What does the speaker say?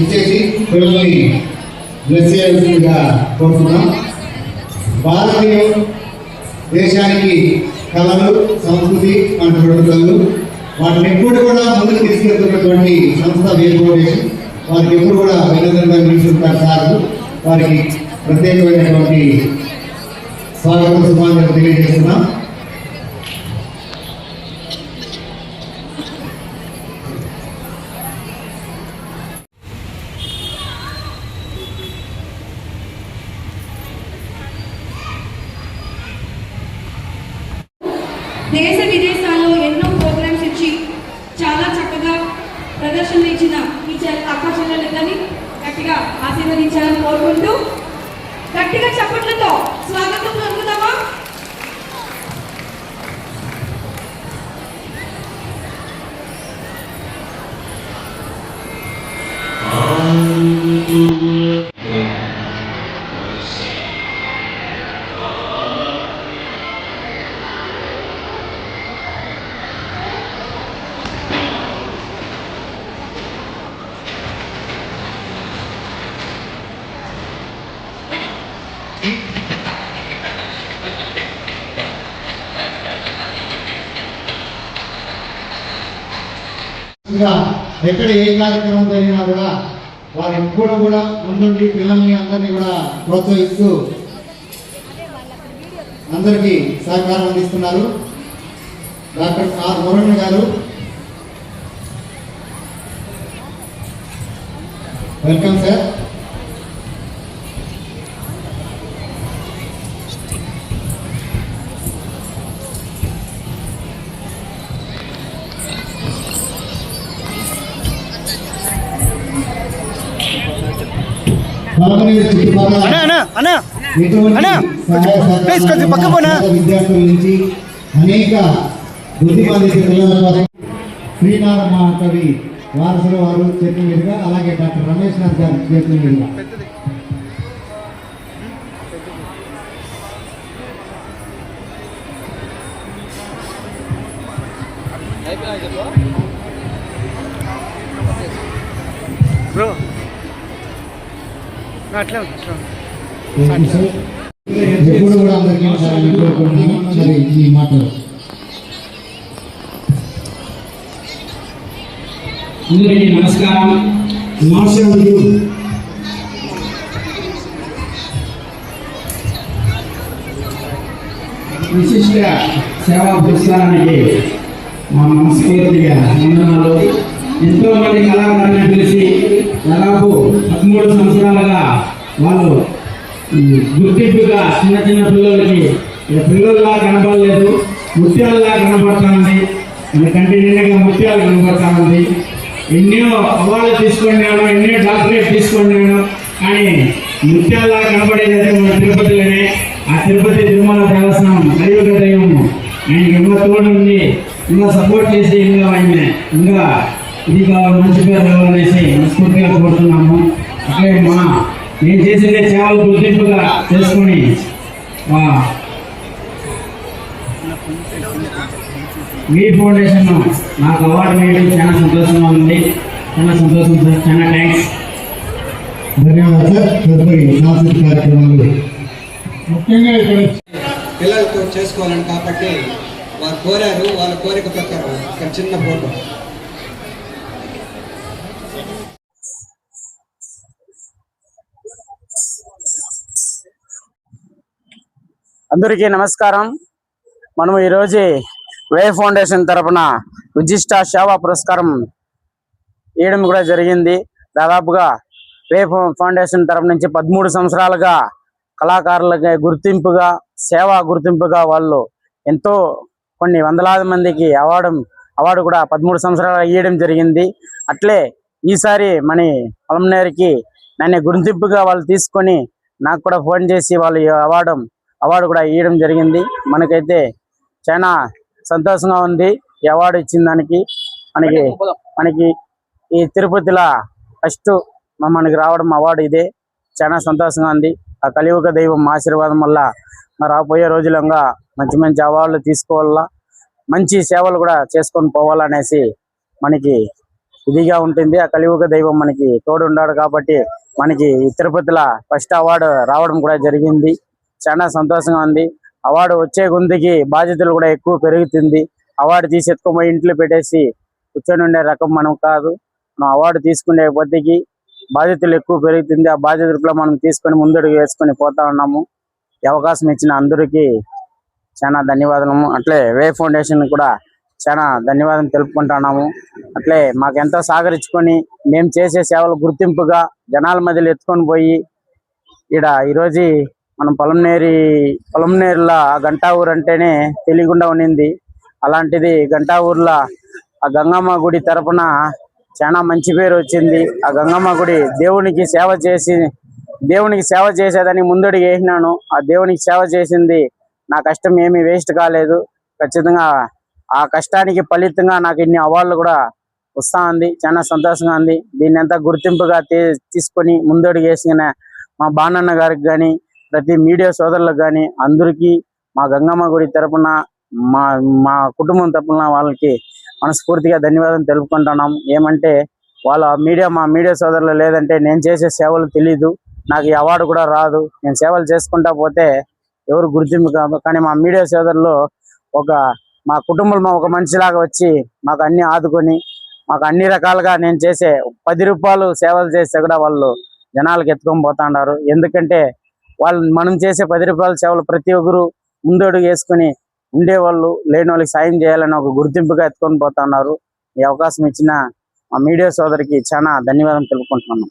ఇచ్చేసి పిల్లల్ని బ్లెస్ చేయాల్సిందిగా కోరుతున్నాం. భారతీయ దేశానికి కళలు, సంస్కృతి అంటున్న కళలు వాటిని ఎప్పుడు కూడా ముందుకు తీసుకెళ్తున్నటువంటి సంస్థ వేవ్ ఫౌండేషన్. వారికి ఎప్పుడు కూడా అభినందనగా నిలుస్తుంటారు సార్. వారికి ప్రత్యేకమైనటువంటి స్వాగత శుభాకాంక్షలు తెలియజేస్తున్నాం. దేశ విదేశాల్లో ఎన్నో ప్రోగ్రామ్స్ ఇచ్చి చాలా చక్కగా ప్రదర్శనలు ఇచ్చిన ఈ అక్క చెల్లెళ్ళని గట్టిగా ఆశీర్వదించాలని కోరుకుంటూ గట్టిగా చప్పట్లతో స్వాగతం పలుకుదామా? ఎక్కడ ఏ కార్యక్రమం జరిగినా కూడా వారు ఎప్పుడు కూడా ముందుండి పిల్లల్ని అందరినీ కూడా ప్రోత్సహిస్తూ అందరికీ సహకారం అందిస్తున్నారు. డాక్టర్ ఆర్ మురళి గారు, వెల్కమ్ సార్. విద్యార్థుల నుంచి అనేక బుద్ధిమాంద్య శ్రీనాథ మహాకవి వారసుల వారు చేతుల మీదుగా, అలాగే డాక్టర్ రమేష్ నాథ్ గారి చేతుల మీదుగా ఎప్పుడు కూడా అందరికీ ఈ మాటలు. అందరికీ నమస్కారం. విశిష్ట సేవా పురస్కారానికి మా మనస్ఫూర్తిగా వందనాలు. ఎంతో మంది కళాకారులను పిలిచి దాదాపు 13 సంవత్సరాలుగా వాళ్ళు గుర్తింపుగా చిన్న చిన్న పిల్లలకి పిల్లల్లా కనపడలేదు, ముత్యాలలా కనపడుతుంది. కంటి నిండుగా ముత్యాలు కనపడుతుంది. ఎన్నో అవార్డులు తీసుకున్నాను, ఎన్నో డాక్టరేట్ తీసుకున్నాను, కానీ ముత్యాలలా కనపడేది మన తిరుపతిలోనే. ఆ తిరుపతి తిరుమల దేవస్థానం కలియుగ దైవం ఆయనకి ఇంకా తోడు ఉంది, ఇంకా సపోర్ట్ చేసి ఇంకా ఇది మంచి పేరు రావాలనేసి మనస్ఫూర్తిగా కోరుతున్నాము. అట్లే నేను చేసిందే సేవలు గుర్తింపుగా చేసుకొని మీ ఫౌండేషన్ నాకు అవార్డు వేయడం చాలా సంతోషంగా ఉంది. చాలా సంతోషం సార్, చాలా థ్యాంక్స్. ధన్యవాదాలు సార్. తదుపరి సాంస్కృతిక కార్యక్రమాలు ముఖ్యంగా ఇక్కడ పిల్లలతో చేసుకోవాలని కాబట్టి వారు కోరారు. వాళ్ళ కోరిక ప్రకారం ఒక చిన్న ఫోటో. అందరికీ నమస్కారం. మనం ఈరోజు వేవ్ ఫౌండేషన్ తరఫున విశిష్ట సేవా పురస్కారం ఇవ్వడం కూడా జరిగింది. దాదాపుగా వేవ్ ఫౌండేషన్ తరఫు నుంచి 13 సంవత్సరాలుగా కళాకారులకి గుర్తింపుగా, సేవా గుర్తింపుగా వాళ్ళు ఎంతో కొన్ని వందలాది మందికి అవార్డు కూడా 13 సంవత్సరాలు ఇవ్వడం జరిగింది. అట్లే ఈసారి మన పొలంనేరుకి నన్ను గుర్తింపుగా వాళ్ళు తీసుకొని నాకు కూడా ఫోన్ చేసి వాళ్ళు అవార్డు కూడా ఇవ్వడం జరిగింది. మనకైతే చాలా సంతోషంగా ఉంది ఈ అవార్డు ఇచ్చిన దానికి. మనకి ఈ తిరుపతిలో ఫస్ట్ మనకి రావడం అవార్డు ఇదే. చాలా సంతోషంగా ఉంది. ఆ కలియుగ దైవం ఆశీర్వాదం వల్ల రాబోయే రోజులంగా మంచి మంచి అవార్డులు తీసుకోవాలా, మంచి సేవలు కూడా చేసుకొని పోవాలనేసి మనకి ఇదిగా ఉంటుంది. ఆ కలియుగ దైవం మనకి తోడు ఉన్నాడు కాబట్టి మనకి ఈ తిరుపతిలో ఫస్ట్ అవార్డు రావడం కూడా జరిగింది. చాలా సంతోషంగా ఉంది. అవార్డు వచ్చే గుందికి బాధ్యతలు కూడా ఎక్కువ పెరుగుతుంది. అవార్డు తీసి ఎత్తుకుపోయి ఇంట్లో పెట్టేసి కూర్చొని ఉండే రకం మనం కాదు. మనం అవార్డు తీసుకునే కొద్దికి బాధ్యతలు ఎక్కువ పెరుగుతుంది. ఆ బాధ్యతలు మనం తీసుకొని ముందడుగు వేసుకొని పోతా ఉన్నాము. ఈ అవకాశం ఇచ్చిన అందరికీ చాలా ధన్యవాదాలు. అట్లే వే ఫౌండేషన్ కూడా చాలా ధన్యవాదం తెలుపుకుంటున్నాము. అట్లే మాకెంతో సహకరించుకొని మేము చేసే సేవలు గుర్తింపుగా జనాల మధ్యలో ఎత్తుకొని పోయి ఈరోజు మనం పొలంనేరులో గంటా ఊరు అంటేనే తెలియకుండా ఉండింది. అలాంటిది గంటా ఊర్లో ఆ గంగమ్మ గుడి తరపున చాలా మంచి పేరు వచ్చింది. ఆ గంగమ్మ గుడి దేవునికి సేవ చేసేదని ముందడుగు వేసినాను. ఆ దేవునికి సేవ చేసింది నా కష్టం ఏమీ వేస్ట్ కాలేదు. ఖచ్చితంగా ఆ కష్టానికి ఫలితంగా నాకు ఇన్ని అవార్డులు కూడా వస్తా ఉంది. చాలా సంతోషంగా ఉంది. దీన్ని అంతా గుర్తింపుగా తీసుకొని ముందడుగు వేసిన మా బాణన్న గారికి కానీ, ప్రతి మీడియా సోదరులకు కానీ అందరికీ మా గంగమ్మ గుడి తరపున మా కుటుంబం తరపున వాళ్ళకి మనస్ఫూర్తిగా ధన్యవాదం తెలుపుకుంటున్నాం. ఏమంటే మా మీడియా సోదరులు లేదంటే నేను చేసే సేవలు తెలీదు, నాకు ఈ అవార్డు కూడా రాదు. నేను సేవలు చేసుకుంటా పోతే ఎవరు గుర్తింపు కాదు. కానీ మా మీడియా సోదరులు మా కుటుంబంలో ఒక మనిషిలాగా వచ్చి మాకు అన్ని ఆదుకొని మాకు అన్ని రకాలుగా నేను చేసే 10 రూపాయలు సేవలు చేస్తే కూడా వాళ్ళు జనాలకు ఎత్తుకొని పోతా ఉన్నారు. ఎందుకంటే మనం చేసే 10 రూపాయల సేవలు ప్రతి ఒక్కరు ముందడుగు వేసుకొని ఉండేవాళ్ళు, లేని వాళ్ళకి సాయం చేయాలని ఒక గుర్తింపుగా ఎత్తుకొని పోతా ఉన్నారు. ఈ అవకాశం ఇచ్చిన మా మీడియా సోదరికి చాలా ధన్యవాదాలు తెలుపుకుంటున్నాను.